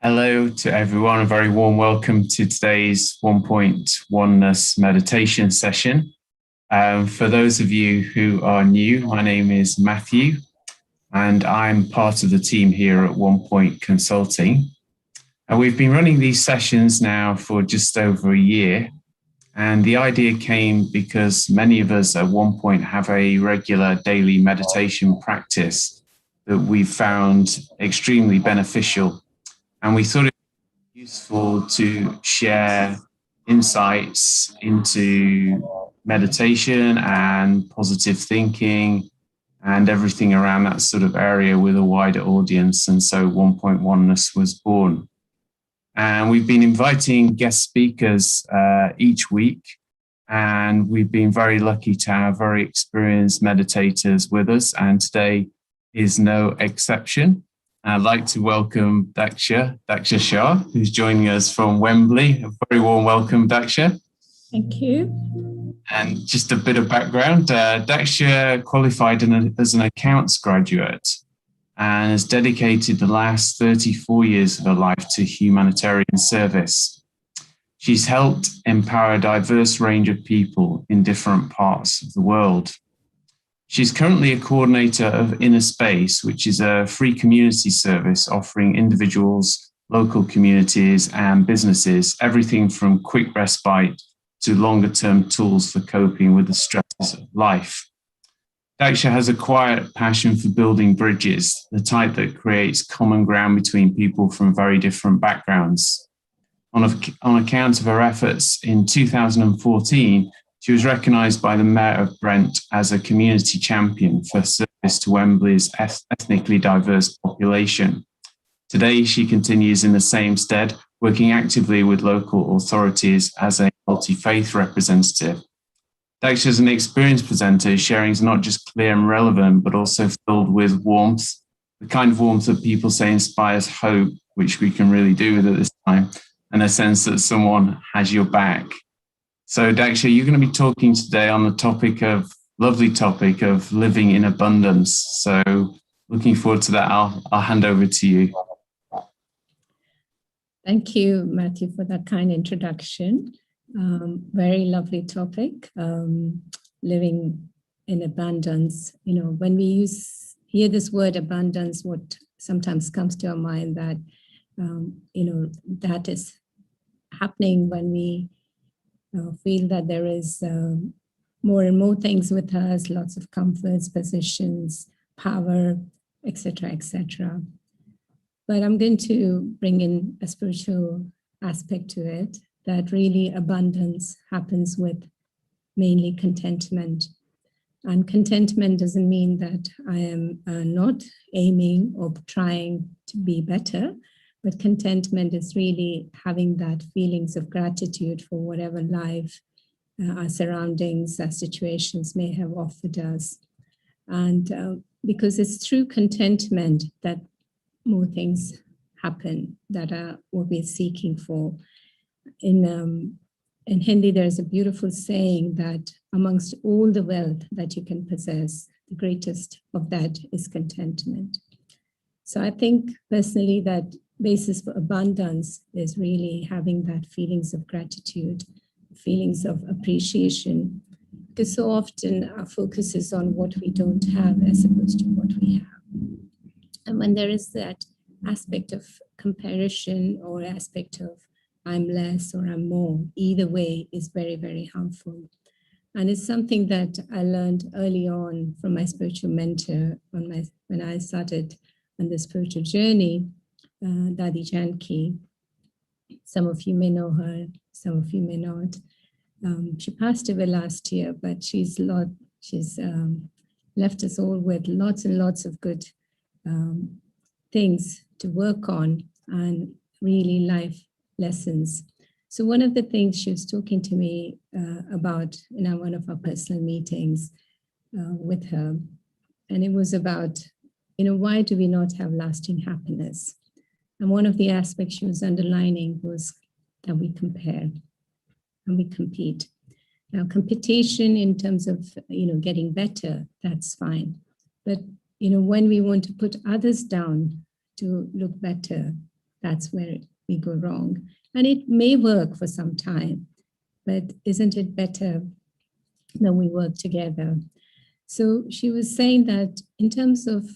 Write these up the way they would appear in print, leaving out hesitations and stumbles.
Hello to everyone. A very warm welcome to today's 1-point oneness meditation session. For those of you who are new, my name is Matthew, and I'm part of the team here at 1-point Consulting. And we've been running these sessions now for just over a year. And the idea came because many of us at 1-point have a regular daily meditation practice that we've found extremely beneficial. And we thought it was useful to share insights into meditation and positive thinking and everything around that sort of area with a wider audience. And so 1-point oneness was born. And we've been inviting guest speakers each week. And we've been very lucky to have very experienced meditators with us. And today is no exception. I'd like to welcome Daxa Shah, who's joining us from Wembley. A very warm welcome, Daxa. Thank you. And just a bit of background, Daxa qualified as an accounts graduate and has dedicated the last 34 years of her life to humanitarian service. She's helped empower a diverse range of people in different parts of the world. She's currently a coordinator of Inner Space, which is a free community service offering individuals, local communities, and businesses everything from quick respite to longer-term tools for coping with the stresses of life. Daxa has a quiet passion for building bridges, the type that creates common ground between people from very different backgrounds. On account of her efforts in 2014, she was recognised by the Mayor of Brent as a community champion for service to Wembley's ethnically diverse population. Today, she continues in the same stead, working actively with local authorities as a multi-faith representative. Daxa is an experienced presenter, sharing is not just clear and relevant, but also filled with warmth, the kind of warmth that people say inspires hope, which we can really do with at this time, and a sense that someone has your back. So Daxa, you're going to be talking today on the lovely topic of living in abundance. So looking forward to that. I'll hand over to you. Thank you, Matthew, for that kind introduction. Very lovely topic, living in abundance. You know, when we hear this word abundance, what sometimes comes to our mind that, that is happening when we feel that there is more and more things with us, lots of comforts, positions, power, etc., etc. But I'm going to bring in a spiritual aspect to it, that really abundance happens with mainly contentment. And contentment doesn't mean that I am not aiming or trying to be better, but contentment is really having that feelings of gratitude for whatever life, our surroundings, our situations may have offered us. And because it's through contentment that more things happen that are what we're seeking for. In Hindi, there's a beautiful saying that amongst all the wealth that you can possess, the greatest of that is contentment. So I think personally that basis for abundance is really having that feelings of gratitude, feelings of appreciation, because so often our focus is on what we don't have as opposed to what we have. And when there is that aspect of comparison or aspect of I'm less or I'm more, either way is very, very harmful. And it's something that I learned early on from my spiritual mentor when I started on the spiritual journey, Dadi Janki. Some of you may know her, some of you may not. She passed away last year, but she's left us all with lots and lots of good things to work on and really life lessons. So one of the things she was talking to me about in one of our personal meetings with her, and it was about, why do we not have lasting happiness? And one of the aspects she was underlining was that we compare and we compete. Now, competition in terms of, getting better, that's fine. But, when we want to put others down to look better, that's where we go wrong. And it may work for some time, but isn't it better when we work together? So she was saying that in terms of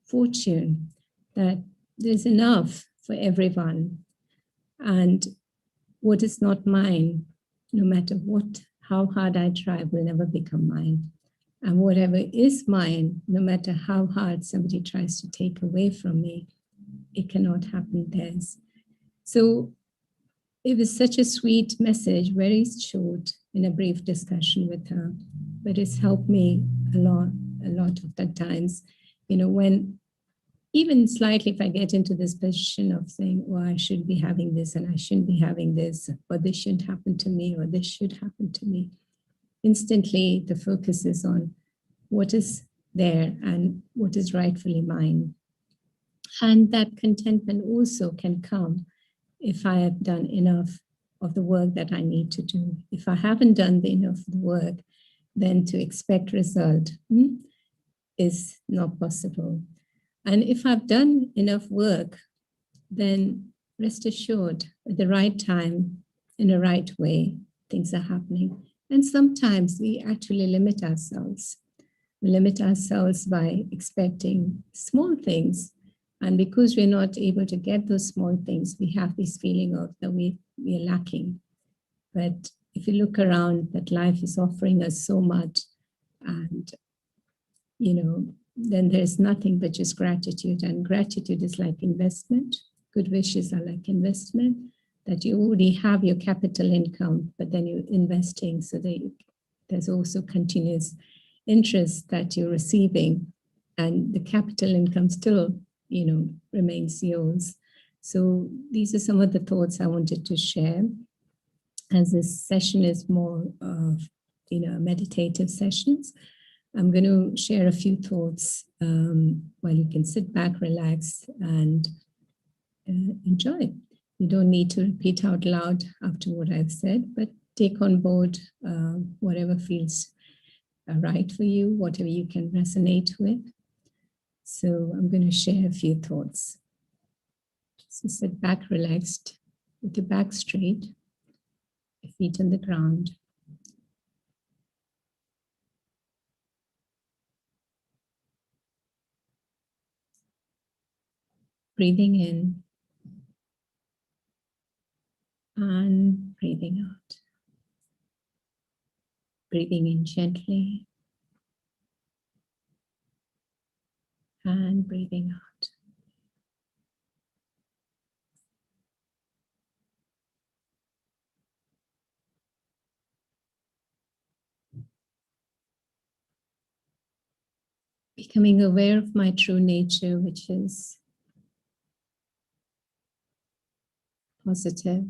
fortune, that there's enough for everyone. And what is not mine, no matter how hard I try, will never become mine. And whatever is mine, no matter how hard somebody tries to take away from me, it cannot happen theirs. So it was such a sweet message, very short, in a brief discussion with her, but it's helped me a lot of the times, when even slightly, if I get into this position of saying, well, I should be having this and I shouldn't be having this, or this shouldn't happen to me, or this should happen to me, instantly the focus is on what is there and what is rightfully mine. And that contentment also can come if I have done enough of the work that I need to do. If I haven't done enough of the work, then to expect result is not possible. And if I've done enough work, then rest assured, at the right time, in the right way, things are happening. And sometimes we actually limit ourselves. We limit ourselves by expecting small things. And because we're not able to get those small things, we have this feeling of that we are lacking. But if you look around, that life is offering us so much, and then there's nothing but just gratitude. And gratitude is like investment. Good wishes are like investment, that you already have your capital income, but then you're investing so that there's also continuous interest that you're receiving, and the capital income still, remains yours. So these are some of the thoughts I wanted to share, as this session is more of, meditative sessions. I'm going to share a few thoughts while you can sit back, relax, and enjoy. You don't need to repeat out loud after what I've said, but take on board whatever feels right for you, whatever you can resonate with. So I'm going to share a few thoughts. So sit back, relaxed, with your back straight, your feet on the ground. Breathing in and breathing out. Breathing in gently and breathing out. Becoming aware of my true nature, which is positive,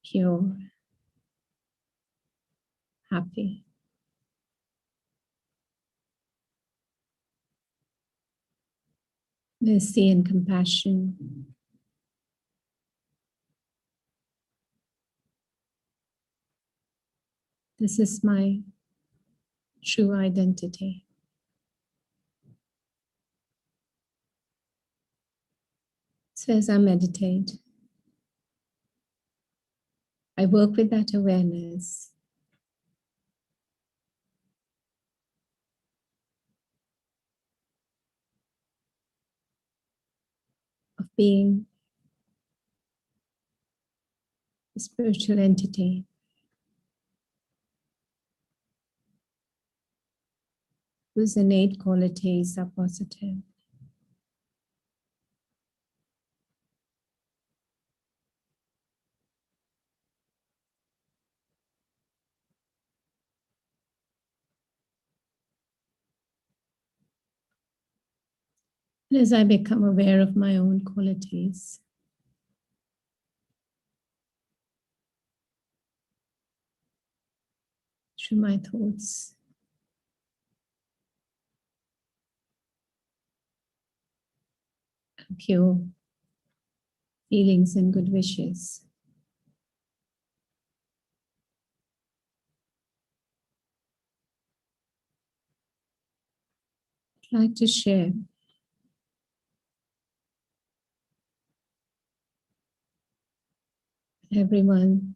pure, happy. Mercy and compassion. This is my true identity. So as I meditate, I work with that awareness. Of being a spiritual entity whose innate qualities are positive. And as I become aware of my own qualities, through my thoughts, and pure feelings and good wishes, like to share everyone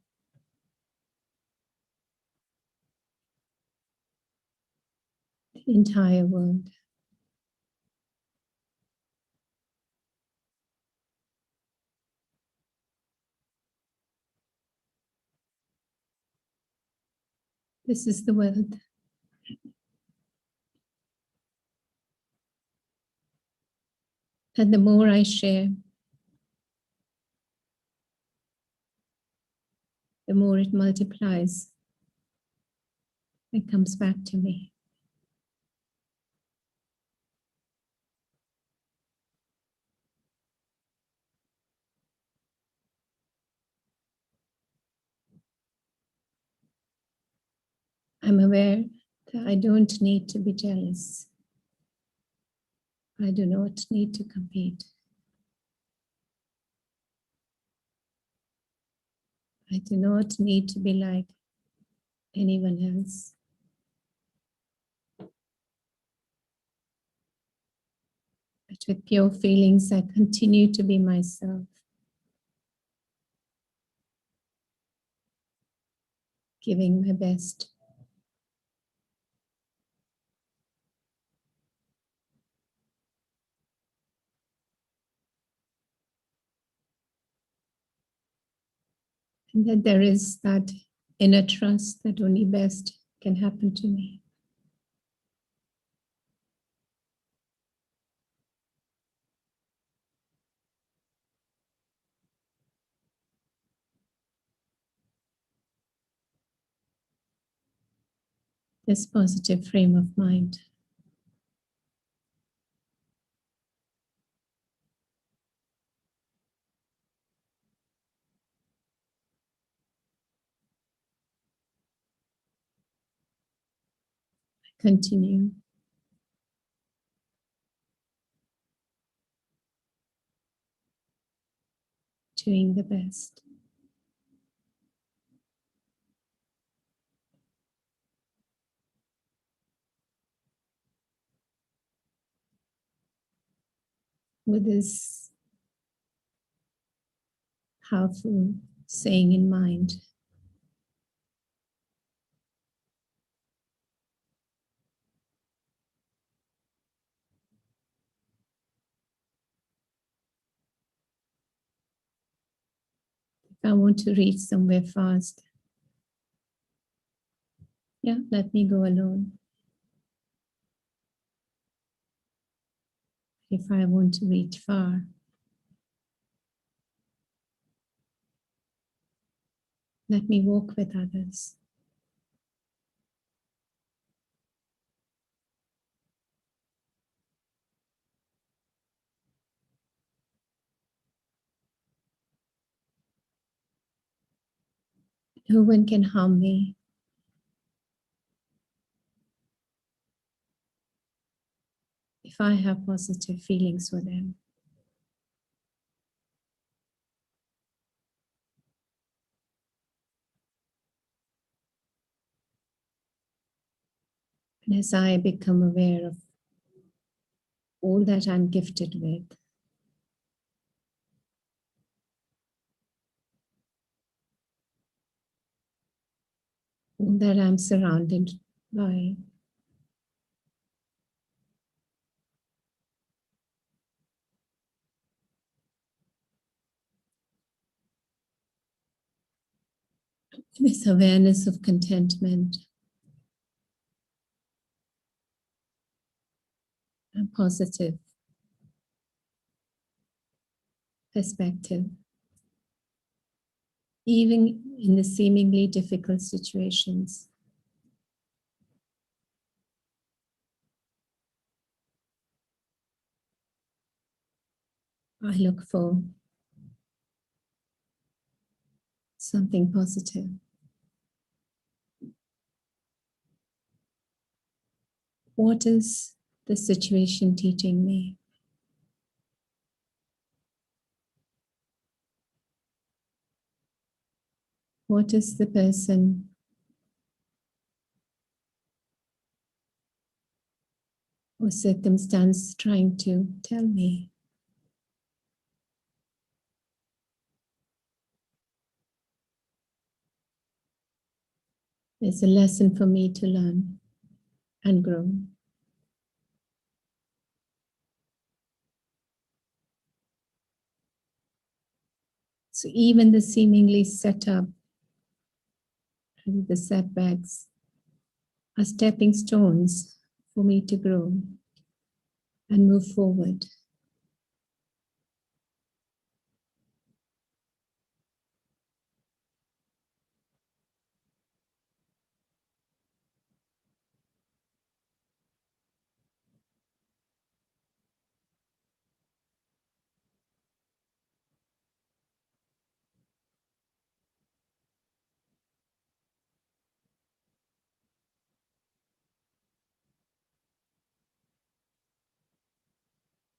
the entire world. This is the world. And the more I share, the more it multiplies. It comes back to me. I'm aware that I don't need to be jealous. I do not need to compete. I do not need to be like anyone else. But with pure feelings, I continue to be myself, giving my best. And that there is that inner trust that only best can happen to me. This positive frame of mind. I continue doing the best. With this powerful saying in mind, if I want to reach somewhere fast, yeah, let me go alone. If I want to reach far, let me walk with others. No one can harm me. If I have positive feelings for them. And as I become aware of all that I'm gifted with, all that I'm surrounded by, this awareness of contentment and positive perspective, even in the seemingly difficult situations. I look for something positive. What is the situation teaching me? What is the person or circumstance trying to tell me. There's a lesson for me to learn and grow. So even the seemingly set up, the setbacks, are stepping stones for me to grow and move forward.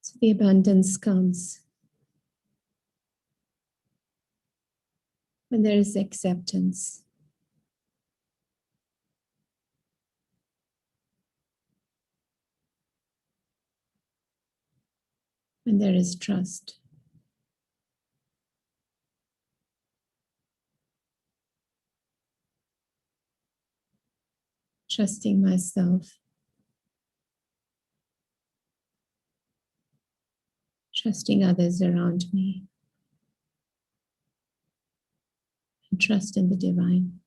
So the abundance comes when there is acceptance. When there is trust. Trusting myself. Trusting others around me. And trust in the divine.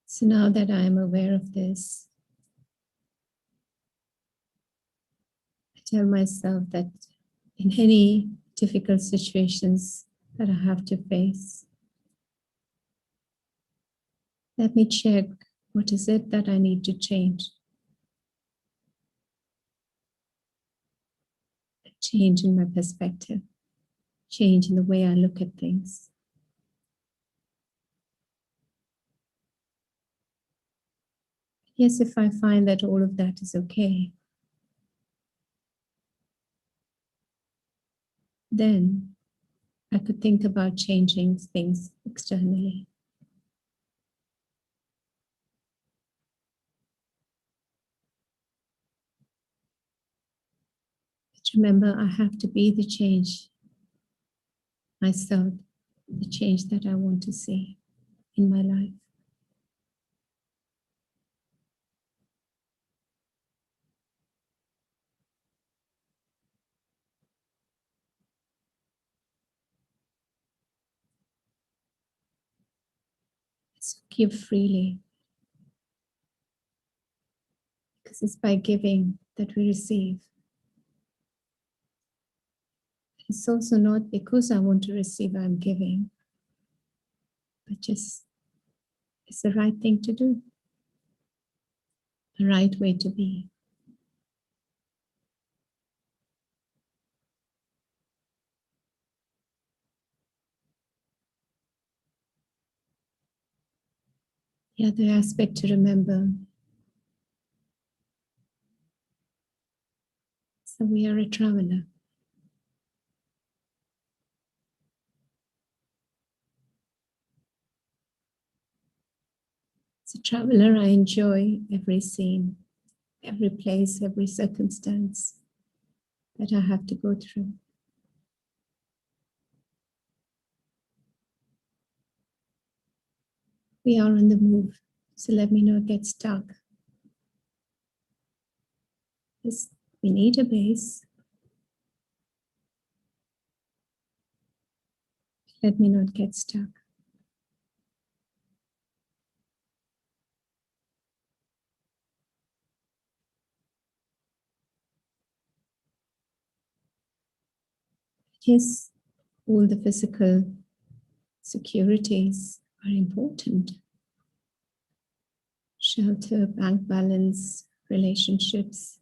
So now that I am aware of this, I tell myself that in any difficult situations that I have to face, let me check what is it that I need to change. A change in my perspective, change in the way I look at things. Yes, if I find that all of that is okay, then I could think about changing things externally. But remember, I have to be the change myself, the change that I want to see in my life. So give freely, because it's by giving that we receive. It's also not because I want to receive, I'm giving, but just it's the right thing to do, the right way to be. The other aspect to remember is that we are a traveler. As a traveler, I enjoy every scene, every place, every circumstance that I have to go through. We are on the move, so let me not get stuck. Yes, we need a base. Let me not get stuck. Yes, all the physical securities are important. Shelter, bank balance, relationships.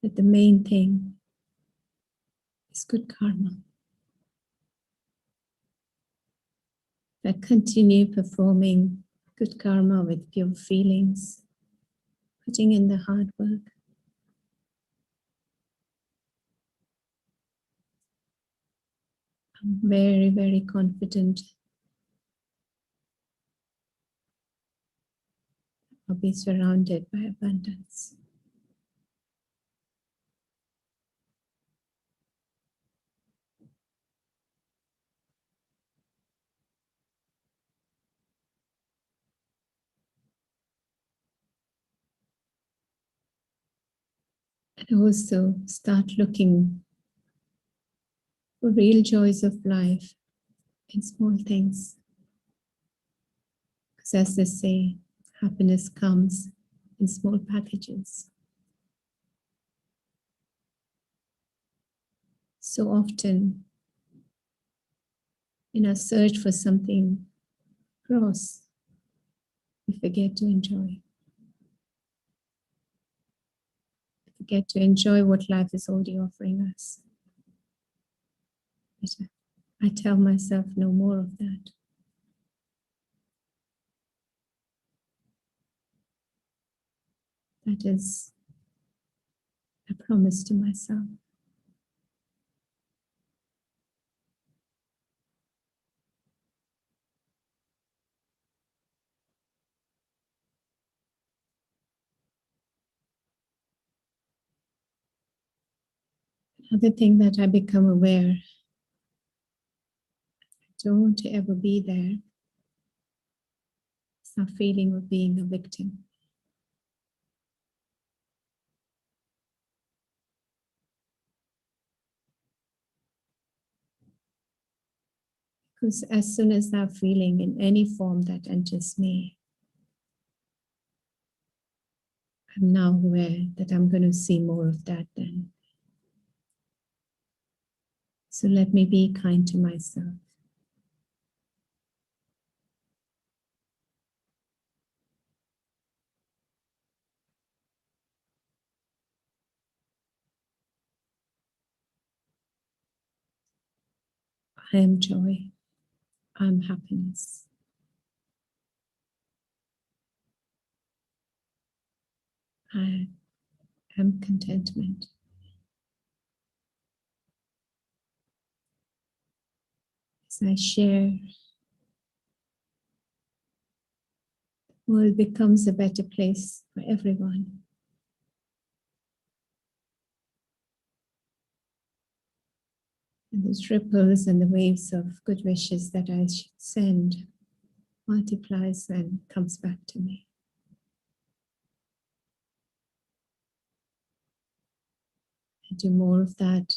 But the main thing is good karma. If I continue performing good karma with pure feelings, putting in the hard work, I'm very, very confident I'll be surrounded by abundance. And also start looking for real joys of life in small things. Because as they say, happiness comes in small packages. So often, in our search for something gross, we forget to enjoy. We forget to enjoy what life is already offering us. But I tell myself no more of that. That is a promise to myself. Another thing that I become aware, don't ever be there, is our feeling of being a victim. Because as soon as that feeling in any form that enters me, I'm now aware that I'm going to see more of that then. So let me be kind to myself. I am joy. I'm happiness. I am contentment. As I share, the world becomes a better place for everyone. And those ripples and the waves of good wishes that I send multiplies and comes back to me. I do more of that,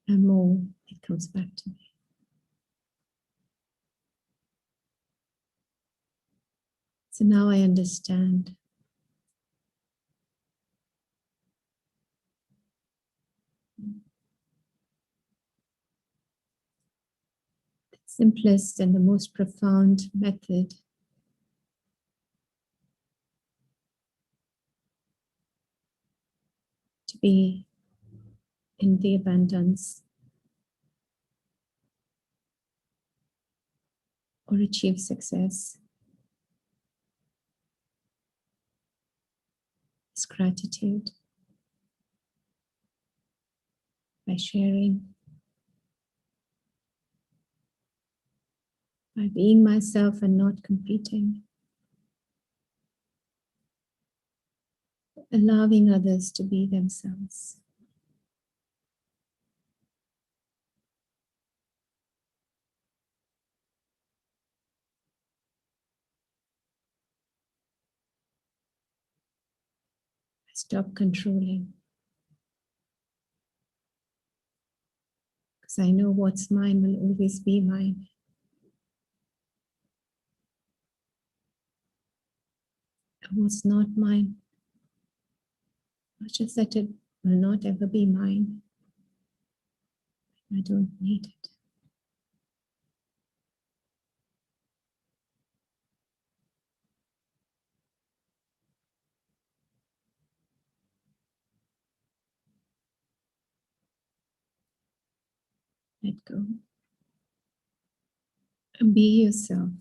and more it comes back to me. So now I understand the simplest and the most profound method to be in the abundance or achieve success is gratitude. By sharing, by being myself and not competing, allowing others to be themselves. I stop controlling, because I know what's mine will always be mine. And what's not mine, not just that it will not ever be mine, I don't need it. Let go. And be yourself.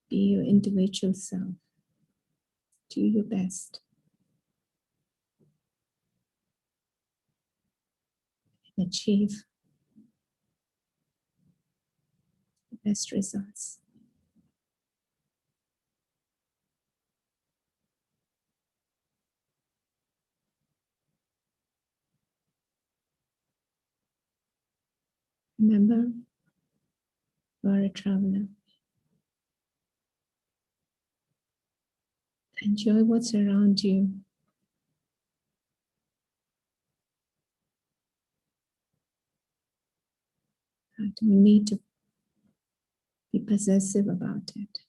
Be your individual self. Do your best. And achieve the best results. Remember, you are a traveler. Enjoy what's around you. You don't need to be possessive about it.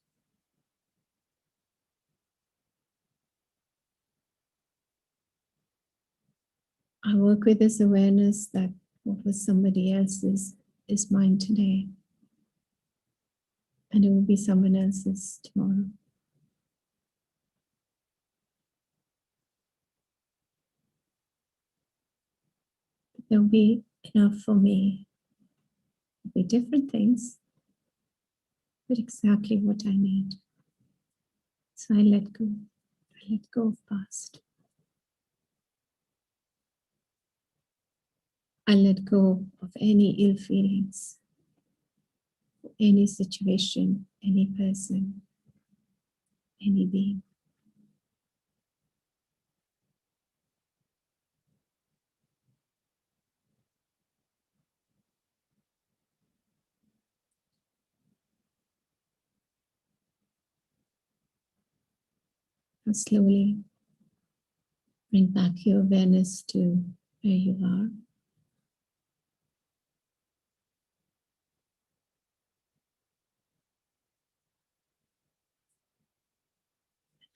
I work with this awareness that what was somebody else's is mine today. And it will be someone else's tomorrow. But there'll be enough for me. There'll be different things, but exactly what I need. So I let go. I let go of past. I let go of any ill feelings, any situation, any person, any being. And slowly bring back your awareness to where you are.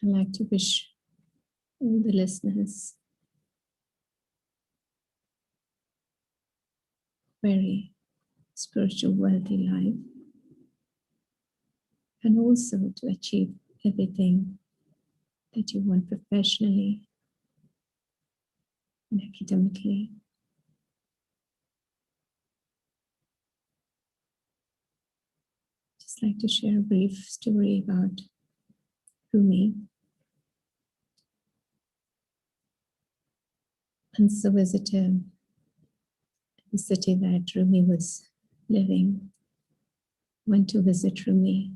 I'd like to wish all the listeners a very spiritual, wealthy life, and also to achieve everything that you want professionally and academically. Just like to share a brief story about Rumi. Once a visitor in the city that Rumi was living went to visit Rumi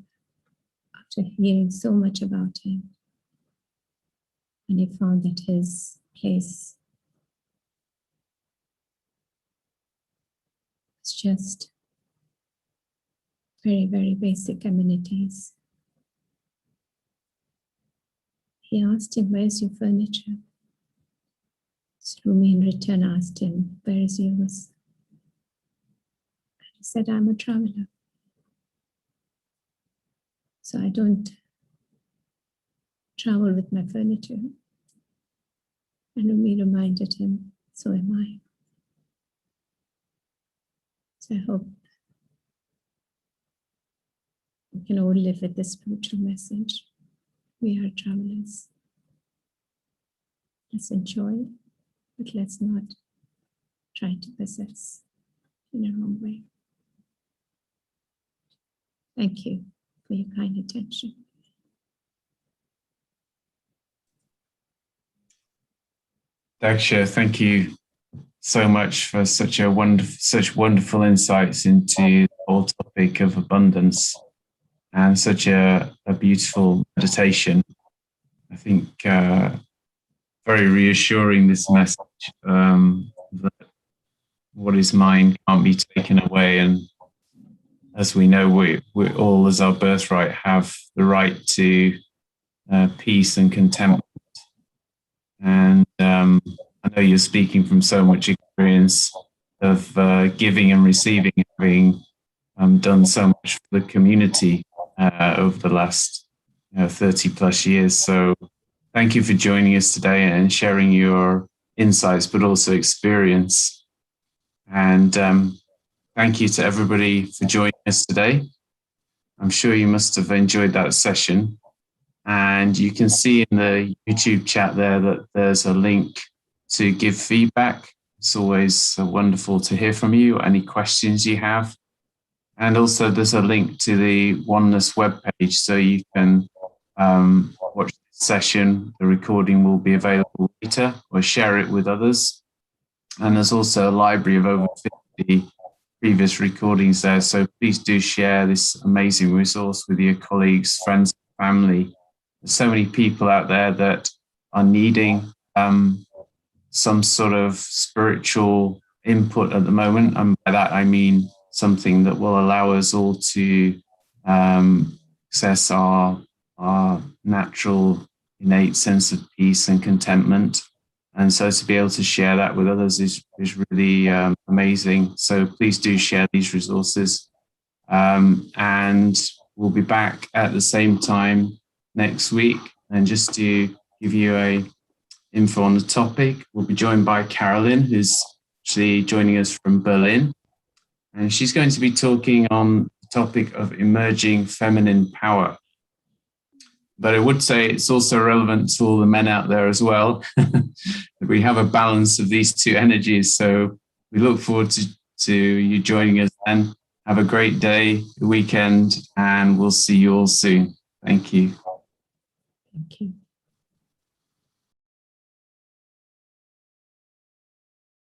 after hearing so much about him. And he found that his place was just very, very basic amenities. He asked him, "Where's your furniture?" So Rumi in return asked him, "Where is yours?" And he said, "I'm a traveler. So I don't travel with my furniture." And Rumi reminded him, "So am I." So I hope we can all live with this spiritual message. We are travelers. Let's enjoy, but let's not try to possess in a wrong way. Thank you for your kind attention. Daksha, thank you so much for such wonderful insights into the whole topic of abundance and such a beautiful meditation. I think very reassuring, this message that what is mine can't be taken away. And as we know, we all, as our birthright, have the right to peace and contentment. And I know you're speaking from so much experience of giving and receiving, having done so much for the community over the last 30 plus years. So thank you for joining us today and sharing your insights, but also experience. And thank you to everybody for joining us today. I'm sure you must have enjoyed that session. And you can see in the YouTube chat there that there's a link to give feedback. It's always wonderful to hear from you, any questions you have. And also there's a link to the Oneness webpage, so you can watch the session. The recording will be available later, or share it with others. And there's also a library of over 50 previous recordings there. So please do share this amazing resource with your colleagues, friends, family. There's so many people out there that are needing some sort of spiritual input at the moment. And by that, I mean something that will allow us all to access our natural, innate sense of peace and contentment. And so to be able to share that with others is really amazing. So please do share these resources. And we'll be back at the same time next week. And just to give you a info on the topic, we'll be joined by Carolyn, who's actually joining us from Berlin. And she's going to be talking on the topic of emerging feminine power. But I would say it's also relevant to all the men out there as well. We have a balance of these two energies. So we look forward to you joining us then. Have a great day, weekend, and we'll see you all soon. Thank you. Thank you.